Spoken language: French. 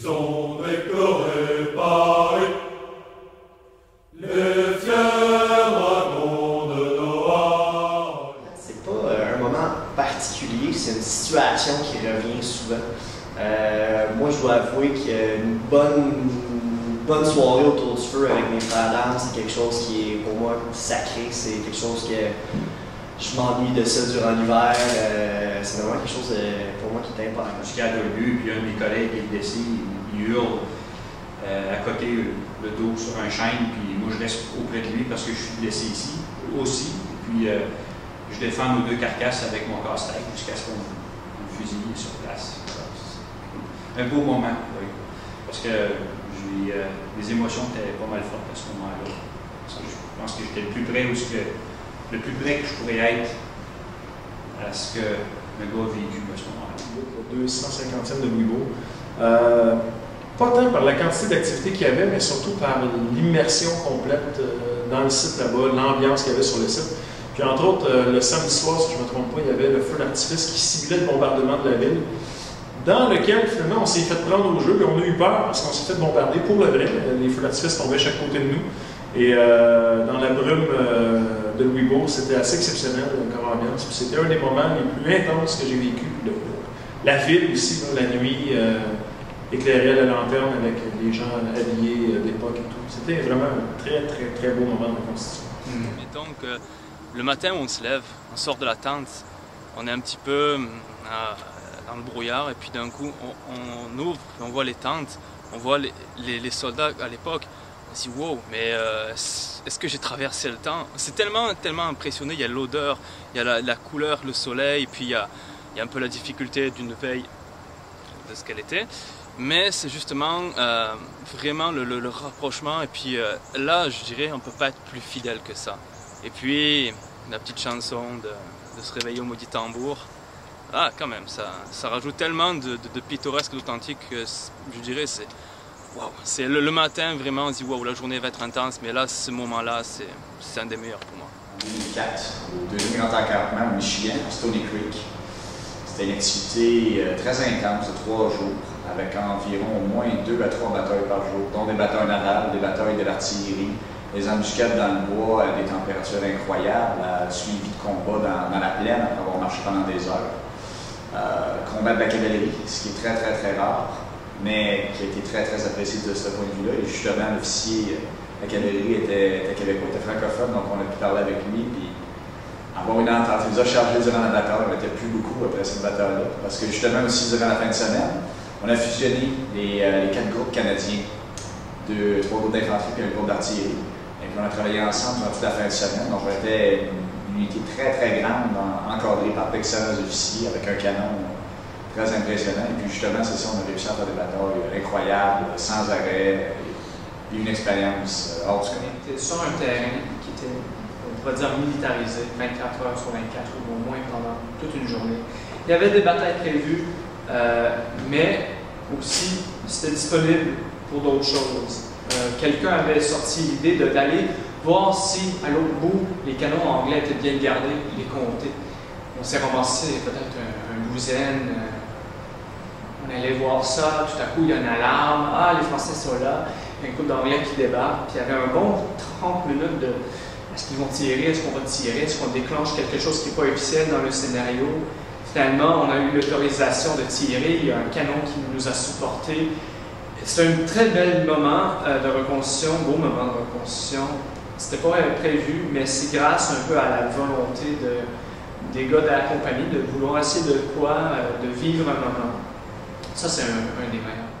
sont décorés Paris, les fiers dragons de Noailles. C'est pas un moment particulier, c'est une situation qui revient souvent. Moi, je dois avouer qu'une bonne soirée autour du feu avec mes frères d'armes, c'est quelque chose qui est pour moi sacré, c'est quelque chose que je m'ennuie de ça durant l'hiver. C'est vraiment quelque chose pour moi qui est important. Je garde un but, puis un de mes collègues est blessé, il hurle à côté le dos sur un chêne, puis moi je reste auprès de lui parce que je suis blessé ici aussi. Puis je défends nos deux carcasses avec mon casse-tête jusqu'à ce qu'on fusille sur place. Un beau moment, oui. Parce que les émotions étaient pas mal fortes à ce moment-là. Parce que je pense que j'étais le plus près que je pourrais être à ce que le gars a vécu à ce moment-là. Le 250e de Louisbourg. Pas tant par la quantité d'activités qu'il y avait, mais surtout par l'immersion complète dans le site là-bas, l'ambiance qu'il y avait sur le site. Puis entre autres, le samedi soir, si je ne me trompe pas, il y avait le feu d'artifice qui ciblait le bombardement de la ville, dans lequel finalement on s'est fait prendre au jeu, et on a eu peur parce qu'on s'est fait bombarder pour le vrai. Les feux d'artifice tombaient chaque côté de nous. Et dans la brume de Louisbourg, c'était assez exceptionnel comme ambiance. C'était un des moments les plus intenses que j'ai vécu. La ville aussi, là, la nuit, éclairée à la lanterne avec les gens habillés d'époque et tout. C'était vraiment un très, très, très beau moment de Constitution. Et donc, le matin où on se lève, on sort de la tente, on est un petit peu dans le brouillard, et puis d'un coup, on ouvre, on voit les tentes, on voit les soldats à l'époque. On se dit, wow, mais est-ce que j'ai traversé le temps? C'est tellement impressionné, il y a l'odeur, il y a la couleur, le soleil, puis il y a un peu la difficulté d'une veille de ce qu'elle était. Mais c'est justement vraiment le rapprochement, et puis là, je dirais, on ne peut pas être plus fidèle que ça. Et puis, la petite chanson de se réveiller au maudit tambour, ah, quand même, ça rajoute tellement de pittoresque, d'authentique, que je dirais, c'est wow. C'est le matin, vraiment, on se dit, wow, la journée va être intense, mais là, ce moment-là, c'est un des meilleurs pour moi. En 2004, au deuxième grand encampement au Michigan, à Stony Creek. C'était une activité très intense de 3 jours, avec environ au moins 2 à 3 batailles par jour, dont des batailles navales, des batailles de l'artillerie, des embuscades dans le bois à des températures incroyables, suivi de combats dans la plaine après avoir marché pendant des heures. Combat de la cavalerie, ce qui est très, très, très rare, mais qui a été très, très apprécié de ce point de vue-là. Et justement, l'officier de la cavalerie était québécois, était francophone, donc on a pu parler avec lui. Puis avoir une entente, il nous a chargé durant la bataille, on n'était plus beaucoup après cette bataille-là, parce que justement aussi durant la fin de semaine, on a fusionné les 4 groupes canadiens, 3 groupes d'infanterie et un groupe d'artillerie. Et puis on a travaillé ensemble durant toute la fin de semaine, donc on était une unité très très grande, encadrée par d'excellents officiers avec un canon très impressionnant. Et puis justement, c'est ça, on a réussi à faire des batailles incroyables, sans arrêt, et une expérience hors du commun. On était sur un terrain qui était, on pourrait dire, militarisé, 24 heures sur 24, ou au moins pendant toute une journée. Il y avait des batailles prévues, mais aussi c'était disponible pour d'autres choses. Quelqu'un avait sorti l'idée d'aller voir si, à l'autre bout, les canons anglais étaient bien gardés, les compter. On s'est ramassé peut-être un douzaine. On allait voir ça, tout à coup il y a une alarme, ah les Français sont là, il y a un groupe d'anglais qui débarque, puis il y avait un bon 30 minutes de est-ce qu'ils vont tirer, est-ce qu'on va tirer, est-ce qu'on déclenche quelque chose qui n'est pas officiel dans le scénario. Finalement, on a eu l'autorisation de tirer, il y a un canon qui nous a supporté. C'est un très bel moment de reconstruction, beau moment de reconstruction. C'était pas prévu, mais c'est grâce un peu à la volonté des gars de la compagnie de vouloir essayer de vivre un moment. Ça, c'est un des meilleurs.